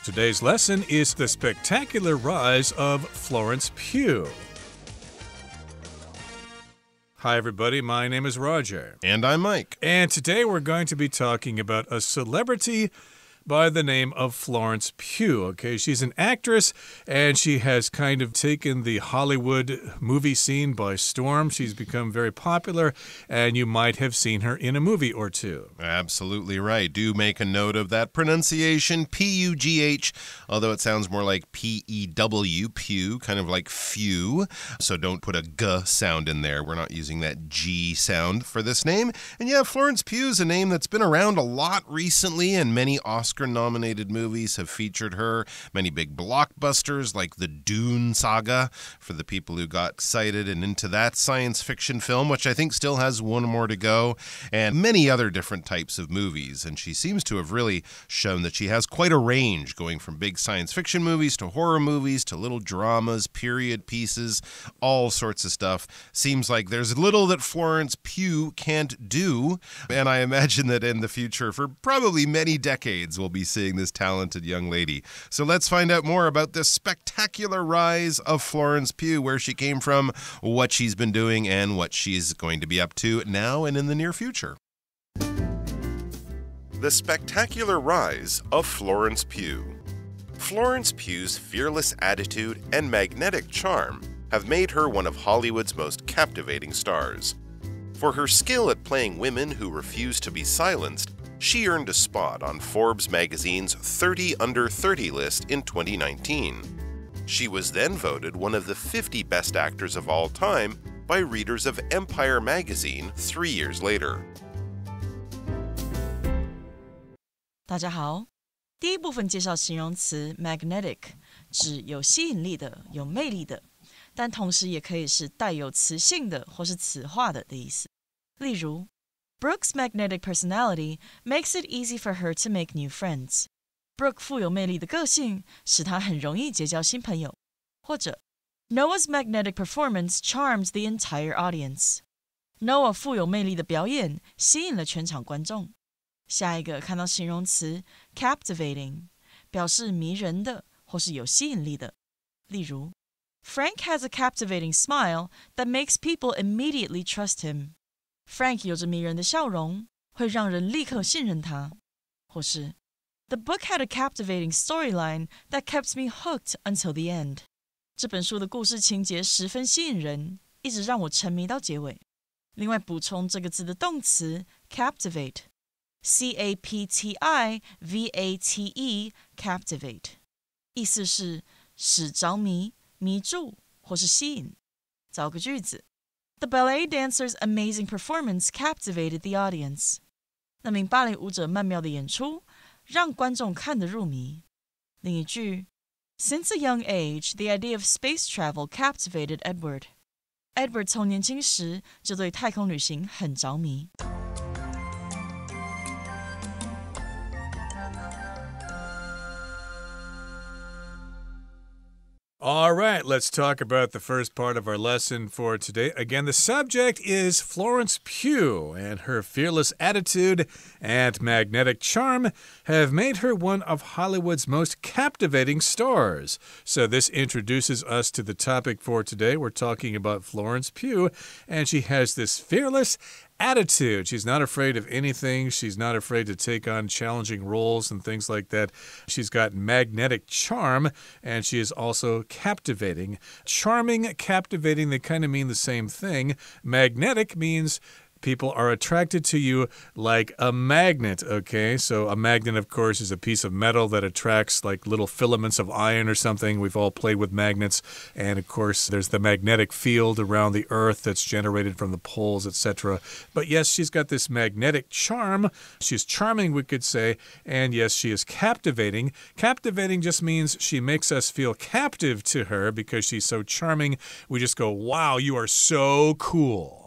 Today's lesson is the spectacular rise of Florence Pugh. Hi, everybody. My name is Roger. And I'm Mike. And today we're going to be talking about a celebrity by the name of Florence Pugh. Okay, she's an actress, and she has kind of taken the Hollywood movie scene by storm. She's become very popular, and you might have seen her in a movie or two. Absolutely right. Do make a note of that pronunciation, P-U-G-H, although it sounds more like P-E-W, Pew, kind of like few. So don't put a G sound in there. We're not using that G sound for this name. And yeah, Florence Pugh is a name that's been around a lot recently, and many Oscar-nominated movies have featured her. Many big blockbusters like the Dune saga for the people who got excited and into that science fiction film, which I think still has one more to go, and many other different types of movies. And she seems to have really shown that she has quite a range, going from big science fiction movies to horror movies to little dramas, period pieces, all sorts of stuff. Seems like there's little that Florence Pugh can't do, and I imagine that in the future, for probably many decades, we'll be seeing this talented young lady. So let's find out more about this spectacular rise of Florence Pugh, where she came from, what she's been doing, and what she's going to be up to now and in the near future. The spectacular rise of Florence Pugh. Florence Pugh's fearless attitude and magnetic charm have made her one of Hollywood's most captivating stars. For her skill at playing women who refuse to be silenced, she earned a spot on Forbes magazine's 30 Under 30 list in 2019. She was then voted one of the 50 best actors of all time by readers of Empire magazine 3 years later. 大家好，第一部分介绍形容词 magnetic， 指有吸引力的、有魅力的，但同时也可以是带有磁性的或是磁化的意思。例如 Brooke's magnetic personality makes it easy for her to make new friends. Brooke 富有魅力的个性使她很容易结交新朋友。或者 Noah's magnetic performance charms the entire audience. Noah 富有魅力的表演吸引了全场观众。下一个看到形容词 captivating， 表示迷人的或是有吸引力的。例如 Frank has a captivating smile that makes people immediately trust him.Frank 有着迷人的笑容，会让人立刻信任他。或是 The book had a captivating storyline that kept me hooked until the end. 这本书的故事情节十分吸引人，一直让我沉迷到结尾。另外补充这个字的动词 captivate， C-A-P-T-I-V-A-T-E captivate， 意思是使着迷、迷住或是吸引。造个句子The ballet dancer's amazing performance captivated the audience. 那名芭蕾舞者曼妙的演出让观众看得入迷。另一句 Since a young age, the idea of space travel captivated Edward. Edward 从年轻时就对太空旅行很着迷。All right, let's talk about the first part of our lesson for today. Again, the subject is Florence Pugh, and her fearless attitude and magnetic charm have made her one of Hollywood's most captivating stars. So this introduces us to the topic for today. We're talking about Florence Pugh, and she has this fearless attitude. She's not afraid of anything. She's not afraid to take on challenging roles and things like that. She's got magnetic charm, and she is also captivating. Charming, captivating, they kind of mean the same thing. Magnetic means people are attracted to you like a magnet, okay? So a magnet, of course, is a piece of metal that attracts like little filaments of iron or something. We've all played with magnets. And, of course, there's the magnetic field around the Earth that's generated from the poles, etc. But, yes, she's got this magnetic charm. She's charming, we could say. And, yes, she is captivating. Captivating just means she makes us feel captive to her because she's so charming. We just go, wow, you are so cool.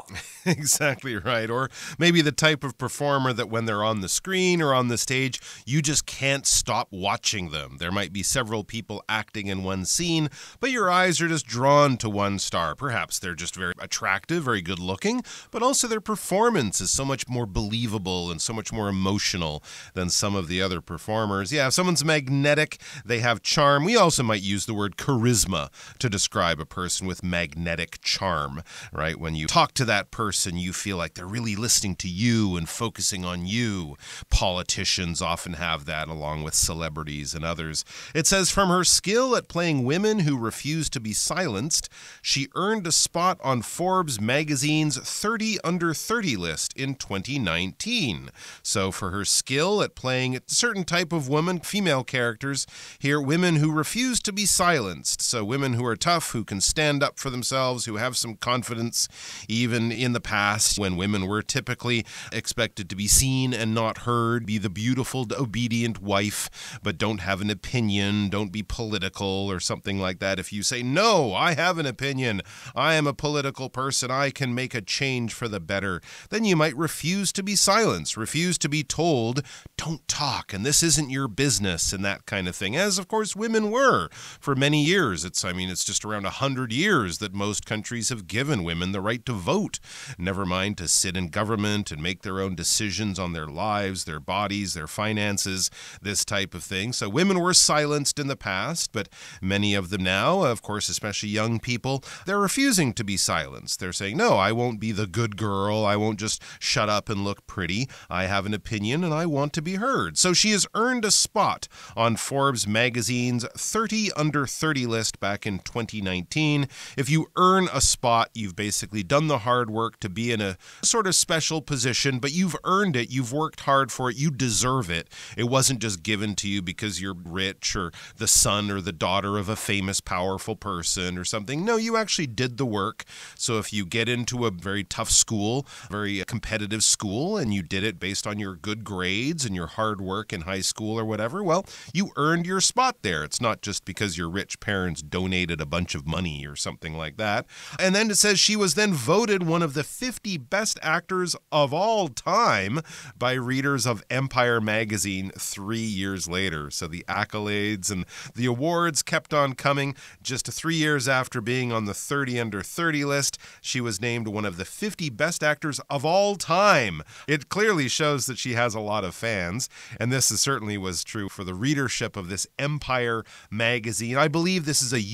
Exactly right. Or maybe the type of performer that when they're on the screen or on the stage, you just can't stop watching them. There might be several people acting in one scene, but your eyes are just drawn to one star. Perhaps they're just very attractive, very good looking, but also their performance is so much more believable and so much more emotional than some of the other performers. Yeah, if someone's magnetic, they have charm. We also might use the word charisma to describe a person with magnetic charm, right? When you talk to that person, you feel like they're really listening to you and focusing on you. Politicians often have that, along with celebrities and others. It says, from her skill at playing women who refuse to be silenced, she earned a spot on Forbes magazine's 30 Under 30 list in 2019. So for her skill at playing a certain type of woman, female characters here, women who refuse to be silenced. So women who are tough, who can stand up for themselves, who have some confidence, even in the past when women were typically expected to be seen and not heard, be the beautiful, obedient wife, but don't have an opinion, don't be political or something like that. If you say, no, I have an opinion, I am a political person, I can make a change for the better, then you might refuse to be silenced, refuse to be told, don't talk, and this isn't your business, and that kind of thing, as of course women were for many years. It's just around 100 years that most countries have given women the right to vote. Never mind to sit in government and make their own decisions on their lives, their bodies, their finances, this type of thing. So women were silenced in the past, but many of them now, of course, especially young people, they're refusing to be silenced. They're saying, no, I won't be the good girl. I won't just shut up and look pretty. I have an opinion and I want to be heard. So she has earned a spot on Forbes magazine's 30 Under 30 list back in 2019. If you earn a spot, you've basically done the hard work to be in a sort of special position, but you've earned it. You've worked hard for it. You deserve it. It wasn't just given to you because you're rich or the son or the daughter of a famous, powerful person or something. No, you actually did the work. So if you get into a very tough school, very competitive school, and you did it based on your good grades and your hard work in high school or whatever, well, you earned your spot there. It's not just because your rich parents donated a bunch of money or something like that. And then it says she was then voted one of the 50 best actors of all time by readers of Empire magazine 3 years later. So the accolades and the awards kept on coming. Just 3 years after being on the 30 Under 30 list, she was named one of the 50 best actors of all time. It clearly shows that she has a lot of fans, and this certainly was true for the readership of this Empire magazine. I believe this is a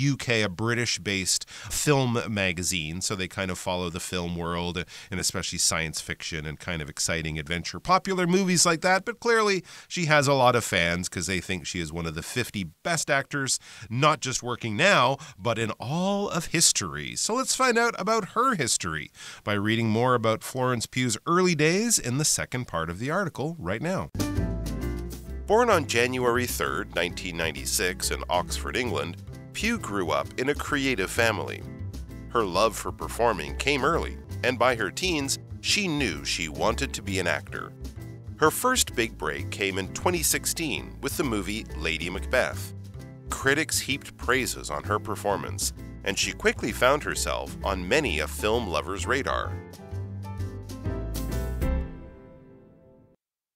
British-based film magazine, so they kind of follow the film world, and especially science fiction and kind of exciting adventure, popular movies like that. But clearly she has a lot of fans because they think she is one of the 50 best actors, not just working now, but in all of history. So let's find out about her history by reading more about Florence Pugh's early days in the second part of the article right now. Born on January 3rd, 1996 in Oxford, England, Pugh grew up in a creative family. Her love for performing came early, and by her teens, she knew she wanted to be an actor. Her first big break came in 2016 with the movie Lady Macbeth. Critics heaped praises on her performance, and she quickly found herself on many a film lover's radar.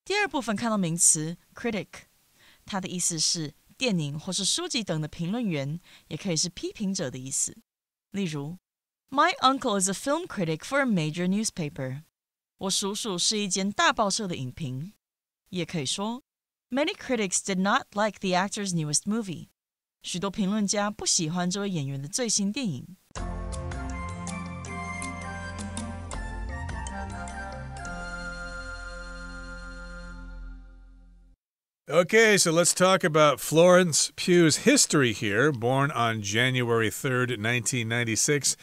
第二部分看到名词 critic， 它的意思是电影或是书籍等的评论员，也可以是批评者的意思。例如 My uncle is a film critic for a major newspaper. 我叔叔是一间大报社的影评。也可以说 Many critics did not like the actor's newest movie. 许多评论家不喜欢这位演员的最新电影。Okay, so let's talk about Florence Pugh's history here. Born on January 3rd, 1996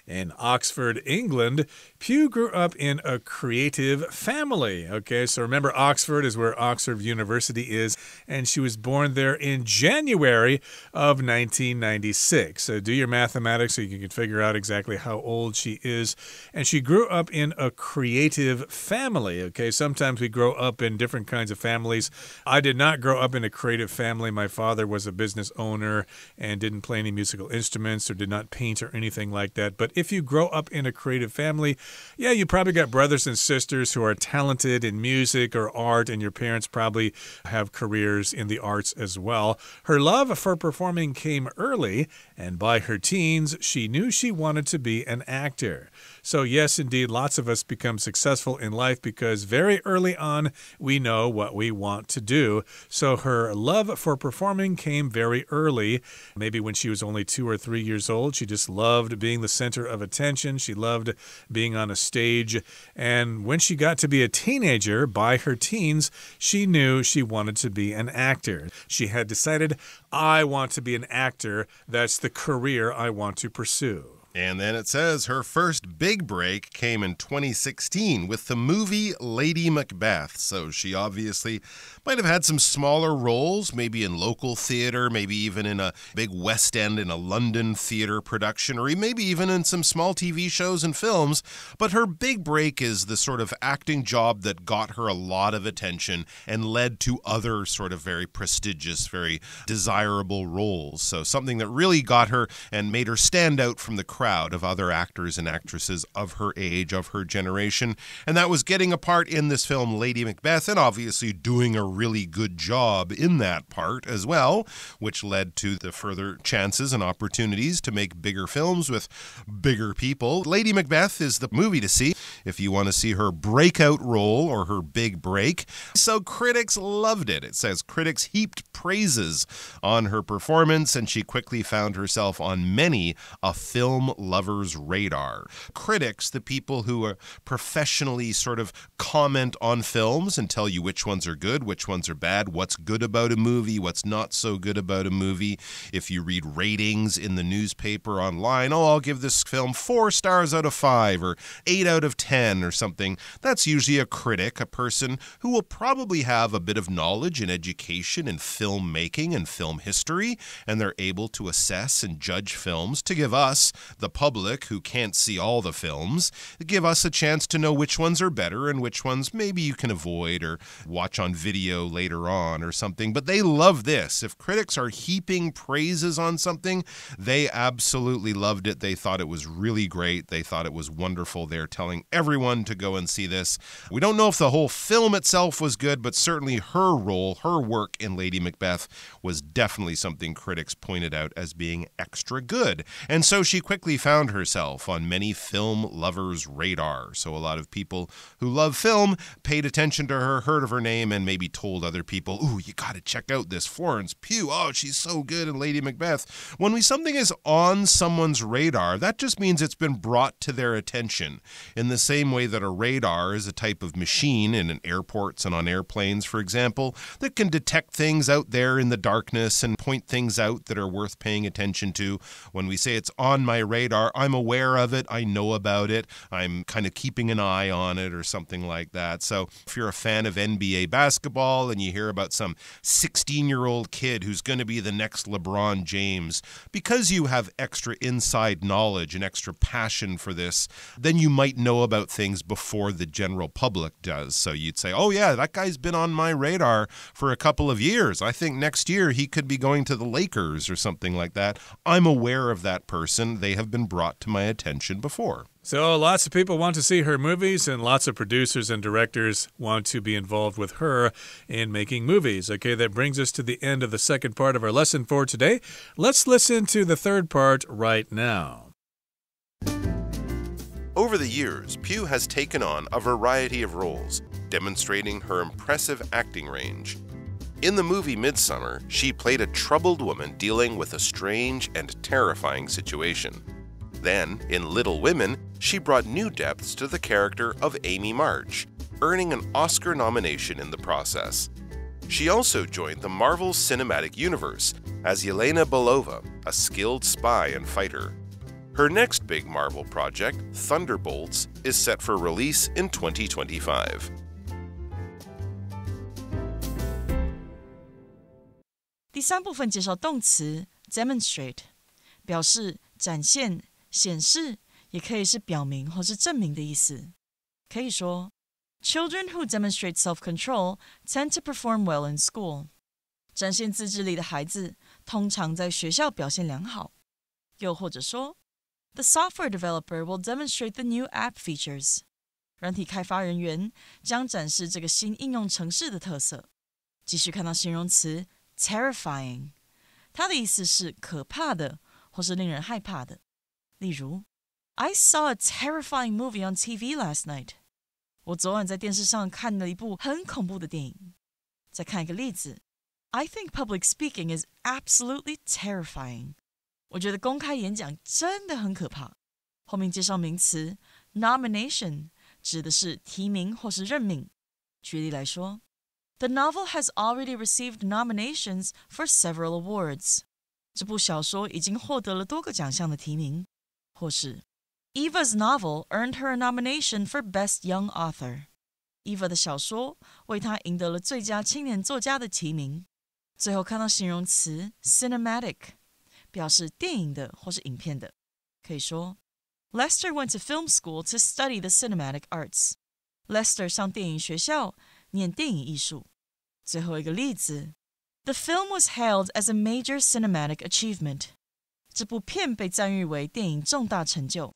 in Oxford, England, Pugh grew up in a creative family. Okay, so remember Oxford is where Oxford University is, and she was born there in January of 1996. So do your mathematics so you can figure out exactly how old she is. And she grew up in a creative family. Okay, sometimes we grow up in different kinds of families. I did not grow up in a creative family. My father was a business owner and didn't play any musical instruments or did not paint or anything like that. But if you grow up in a creative family, yeah, you probably got brothers and sisters who are talented in music or art, and your parents probably have careers in the arts as well. Her love for performing came early, and by her teens, she knew she wanted to be an actor. So yes, indeed, lots of us become successful in life because very early on, we know what we want to do. So her love for performing came very early. Maybe when she was only 2 or 3 years old, she just loved being the center of attention. She loved being on a stage. And when she got to be a teenager, by her teens, she knew she wanted to be an actor. She had decided, I want to be an actor. That's the career I want to pursue. And then it says her first big break came in 2016 with the movie Lady Macbeth. So she obviously might have had some smaller roles, maybe in local theater, maybe even in a big West End in a London theater production, or maybe even in some small TV shows and films. But her big break is the sort of acting job that got her a lot of attention and led to other sort of very prestigious, very desirable roles. So something that really got her and made her stand out from the crowd of other actors and actresses of her age, of her generation. And that was getting a part in this film, Lady Macbeth, and obviously doing a really good job in that part as well, which led to the further chances and opportunities to make bigger films with bigger people. Lady Macbeth is the movie to see if you want to see her breakout role or her big break. So critics loved it. It says critics heaped praises on her performance, and she quickly found herself on many a film lover's radar. Critics, the people who are professionally sort of comment on films and tell you which ones are good, which ones are bad, what's good about a movie, what's not so good about a movie. If you read ratings in the newspaper online, I'll give this film 4 stars out of 5 or 8 out of 10 or something. That's usually a critic, a person who will probably have a bit of knowledge and education in filmmaking and film history, and they're able to assess and judge films to give us, the public who can't see all the films, give us a chance to know which ones are better and which ones maybe you can avoid or watch on video later on or something. But they love this. If critics are heaping praises on something, they absolutely loved it. They thought it was really great. They thought it was wonderful. They're telling everyone to go and see this. We don't know if the whole film itself was good, but certainly her role, her work in Lady Macbeth was definitely something critics pointed out as being extra good. And so she quickly found herself on many film lovers' radar. So a lot of people who love film paid attention to her, heard of her name, and maybe told other people, ooh, you got to check out this Florence Pugh. Oh, she's so good in Lady Macbeth. When something is on someone's radar, that just means it's been brought to their attention. In the same way that a radar is a type of machine in airports and on airplanes, for example, that can detect things out there in the darkness and point things out that are worth paying attention to. When we say it's on my radar, I'm aware of it, I know about it, I'm kind of keeping an eye on it or something like that. So if you're a fan of NBA basketball and you hear about some 16-year-old kid who's going to be the next LeBron James, because you have extra inside knowledge and extra passion for this, then you might know about things before the general public does. So you'd say, oh yeah, that guy's been on my radar for a couple of years. I think next year he could be going to the Lakers or something like that. I'm aware of that person. They have been brought to my attention before. So lots of people want to see her movies, and lots of producers and directors want to be involved with her in making movies. Okay, that brings us to the end of the second part of our lesson for today. Let's listen to the third part right now. Over the years, Pugh has taken on a variety of roles, demonstrating her impressive acting range. In the movie Midsummer, she played a troubled woman dealing with a strange and terrifying situation. Then, in Little Women, she brought new depths to the character of Amy March, earning an Oscar nomination in the process. She also joined the Marvel Cinematic Universe as Yelena Belova, a skilled spy and fighter. Her next big Marvel project, Thunderbolts, is set for release in 2025. 第三部分介绍动词 demonstrate， 表示展现、显示，也可以是表明或是证明的意思。可以说 Children who demonstrate self-control tend to perform well in school. 展现自制力的孩子通常在学校表现良好。又或者说 The software developer will demonstrate the new app features. 软体开发人员将展示这个新应用程式的特色。继续看到形容词 terrifying， 它的意思是可怕的或是令人害怕的。例如 I saw a terrifying movie on TV last night. 我昨晚在电视上看了一部很恐怖的电影。再看一个例子 I think public speaking is absolutely terrifying. 我觉得公开演讲真的很可怕。后面介绍名词 nomination， 指的是提名或是任命。举例来说 The novel has already received nominations for several awards. 这部小说已经获得了多个奖项的提名。或是 Eva's novel earned her a nomination for Best Young Author. Eva 的小说为她赢得了最佳青年作家的提名。最后看到形容词 cinematic， 表示电影的或是影片的。可以说 Lester went to film school to study the cinematic arts. Lester 上电影学校念电影艺术。最后一个例子 The film was hailed as a major cinematic achievement. 这部片被赞誉为电影重大成就。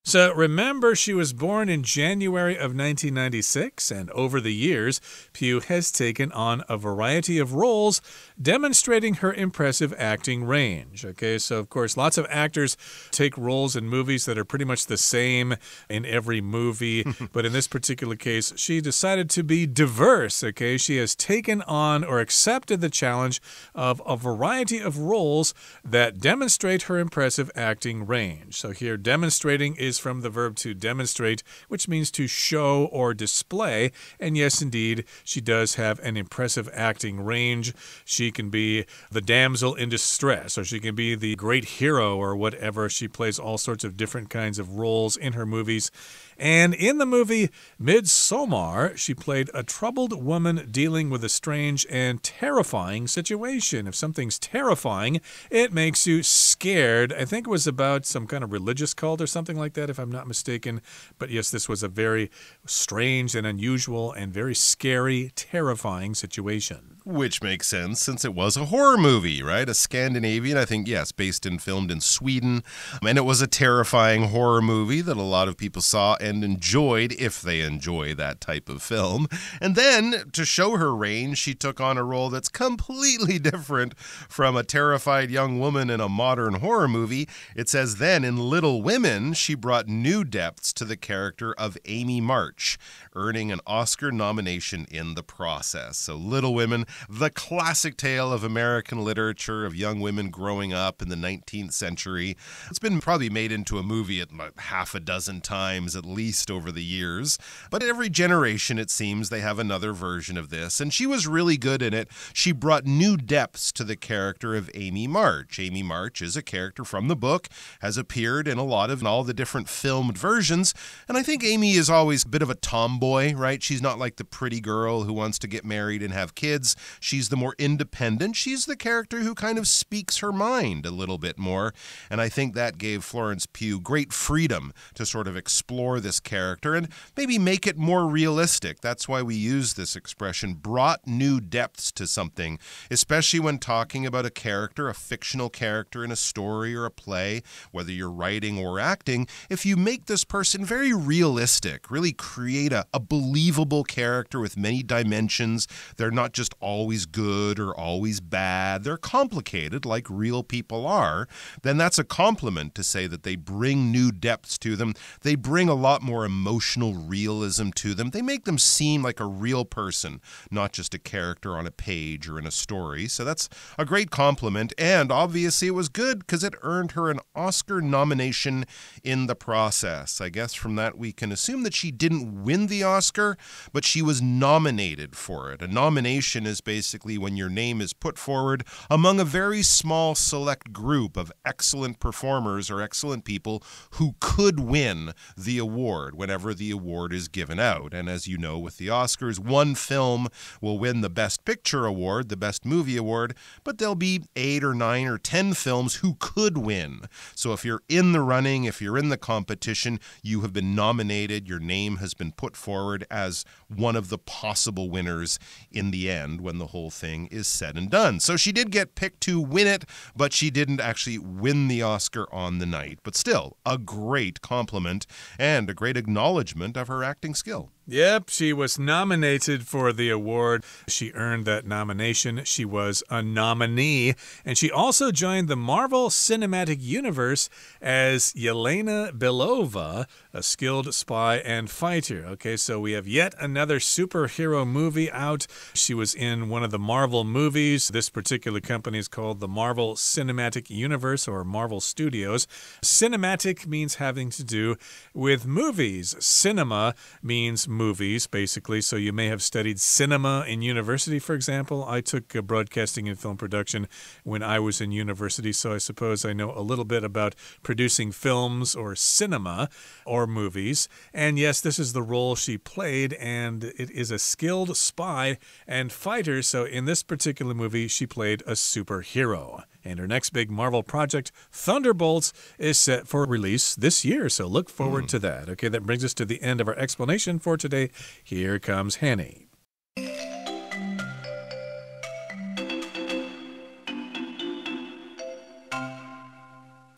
So remember, she was born in January of 1996, and over the years, Pugh has taken on a variety of roles, demonstrating her impressive acting range. Okay, so of course, lots of actors take roles in movies that are pretty much the same in every movie, but in this particular case, she decided to be diverse. Okay, she has taken on or accepted the challenge of a variety of roles that demonstrate her impressive acting range. So here, demonstrating is from the verb to demonstrate, which means to show or display. And yes, indeed, she does have an impressive acting range. She can be the damsel in distress, or she can be the great hero, or whatever. She plays all sorts of different kinds of roles in her movies. And in the movie Midsommar, she played a troubled woman dealing with a strange and terrifying situation. If something's terrifying, it makes you scared. I think it was about some kind of religious cult or something like that, if I'm not mistaken. But yes, this was a very strange and unusual and very scary, terrifying situation. Which makes sense since it was a horror movie, right? A Scandinavian, I think, yes, based and filmed in Sweden. And it was a terrifying horror movie that a lot of people saw and enjoyed, if they enjoy that type of film. And then, to show her range, she took on a role that's completely different from a terrified young woman in a modern horror movie. It says then, in Little Women, she brought new depths to the character of Amy March, earning an Oscar nomination in the process. So Little Women, the classic tale of American literature of young women growing up in the 19th century. It's been probably made into a movie at half a dozen times at least over the years. But every generation, it seems, they have another version of this. And she was really good in it. She brought new depths to the character of Amy March. Amy March is a character from the book, has appeared in all the different filmed versions. And I think Amy is always a bit of a tomboy, right? She's not like the pretty girl who wants to get married and have kids. She's the more independent. She's the character who kind of speaks her mind a little bit more. And I think that gave Florence Pugh great freedom to sort of explore this character and maybe make it more realistic. That's why we use this expression, brought new depths to something, especially when talking about a character, a fictional character in a story or a play, whether you're writing or acting. If you make this person very realistic, really create a believable character with many dimensions, they're not just always good or always bad, they're complicated like real people are, then that's a compliment to say that they bring new depths to them. They bring a lot more emotional realism to them. They make them seem like a real person, not just a character on a page or in a story. So that's a great compliment. And obviously it was good because it earned her an Oscar nomination in the process. I guess from that we can assume that she didn't win the Oscar, but she was nominated for it. A nomination is basically when your name is put forward among a very small select group of excellent performers or excellent people who could win the award award whenever the award is given out. And as you know, with the Oscars, one film will win the Best Picture award, the Best Movie award, but there'll be 8 or 9 or 10 films who could win. So if you're in the running, if you're in the competition, you have been nominated, your name has been put forward as one of the possible winners in the end when the whole thing is said and done. So she did get picked to win it, but she didn't actually win the Oscar on the night. But still, a great compliment and a great acknowledgement of her acting skill. Yep, she was nominated for the award. She earned that nomination. She was a nominee. And she also joined the Marvel Cinematic Universe as Yelena Belova, a skilled spy and fighter. Okay, so we have yet another superhero movie out. She was in one of the Marvel movies. This particular company is called the Marvel Cinematic Universe, or Marvel Studios. Cinematic means having to do with movies. Cinema means movies, basically. So you may have studied cinema in university, for example. I took broadcasting and film production when I was in university, so I suppose I know a little bit about producing films or cinema or movies. And yes, this is the role she played, and it is a skilled spy and fighter. So in this particular movie, she played a superhero. And her next big Marvel project, Thunderbolts, is set for release this year. So look forward to that. Okay, that brings us to the end of our explanation for today. Here comes Hanny.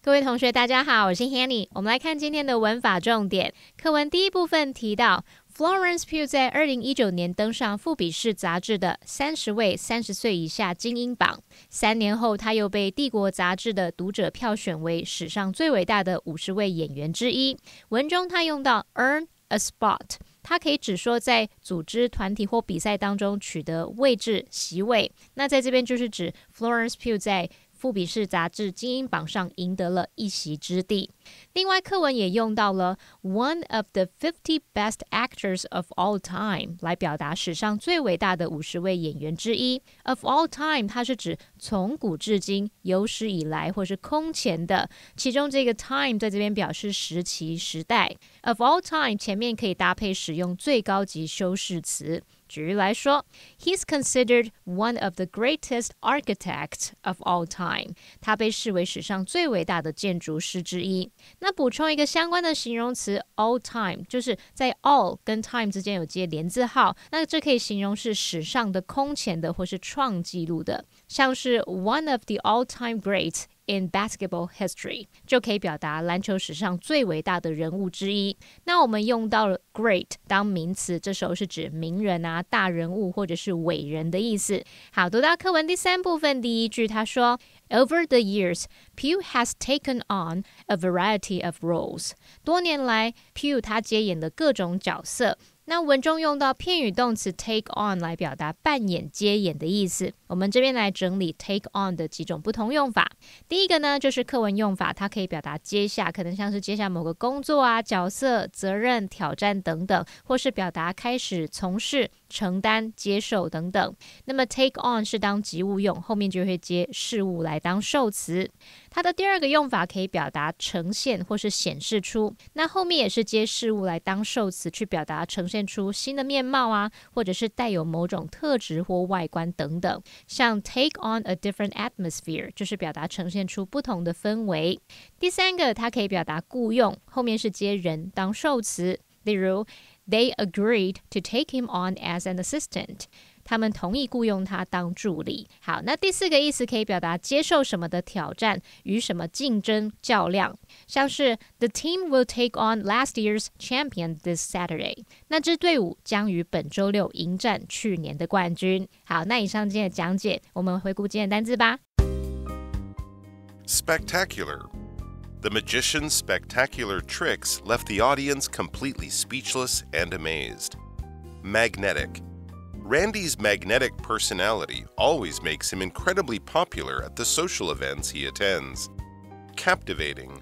各位同学大家好，我是 Hanny。 我们来看今天的文法重点。课文第一部分提到 Florence Pugh 在2019年登上富比士杂志的30位30岁以下精英榜。3年后，他又被帝国杂志的读者票选为史上最伟大的50位演员之一。文中他用到 earn a spot， 它可以指说在组织、团体或比赛当中取得位置、席位。那在这边就是指 Florence Pugh 在富比士杂志精英榜上赢得了一席之地。另外，课文也用到了 one of the 50 best actors of all time 来表达史上最伟大的50位演员之一。of all time 它是指从古至今、有史以来或是空前的，其中这个 time 在这边表示时期、时代。of all time 前面可以搭配使用最高级修饰词。举例来说 He's considered one of the greatest architects of all time. 他被视为史上最伟大的建筑师之一。那补充一个相关的形容词 all time， 就是在 all 跟 time 之间有接连字号，那这可以形容是史上的、空前的或是创纪录的，像是 one of the all-time greats in basketball history 就可以表达篮球史上最伟大的人物之一。那我们用到了 great 当名词，这时候是指名人啊、大人物或者是伟人的意思。好，读到课文第3部分第一句，他说 Over the years, Pugh has taken on a variety of roles. 多年来 Pugh 他接演了各种角色。那文中用到片语动词 take on 来表达扮演、接演的意思。我们这边来整理 take on 的几种不同用法。第一个呢，就是课文用法，它可以表达接下，可能像是接下某个工作啊、角色、责任、挑战等等，或是表达开始从事、承担、接受等等。那么 take on 是当及物用，后面就会接事物来当受词。它的第二个用法可以表达呈现或是显示出，那后面也是接事物来当受词，去表达呈现出新的面貌啊，或者是带有某种特质或外观等等。像 take on a different atmosphere 就是表达呈现出不同的氛围。第三个，它可以表达雇用，后面是接人当受词，例如 They agreed to take him on as an assistant。他们同意雇佣他当助理。好，那第4个意思可以表达接受什么的挑战，与什么竞争较量，像是 The team will take on last year's champion this Saturday。那支队伍将于本周六迎战去年的冠军。好，那以上今天的讲解，我们回顾今天的单字吧。Spectacular. The magician's spectacular tricks left the audience completely speechless and amazed. Magnetic.Randy's magnetic personality always makes him incredibly popular at the social events he attends. Captivating.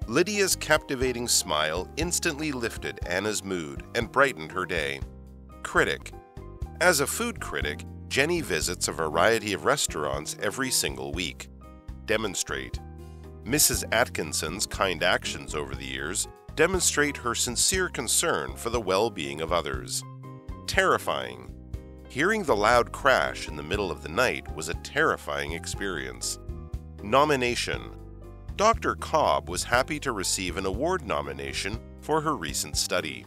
Lydia's captivating smile instantly lifted Anna's mood and brightened her day. Critic. As a food critic, Jenny visits a variety of restaurants every single week. Demonstrate. Mrs. Atkinson's kind actions over the years demonstrate her sincere concern for the well-being of others. Terrifying. Hearing the loud crash in the middle of the night was a terrifying experience. Nomination. Dr. Cobb was happy to receive an award nomination for her recent study.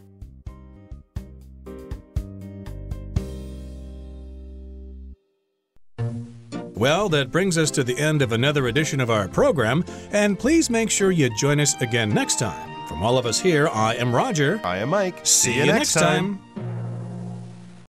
Well, that brings us to the end of another edition of our program, and please make sure you join us again next time. From all of us here, I am Roger. I am Mike. See you next time.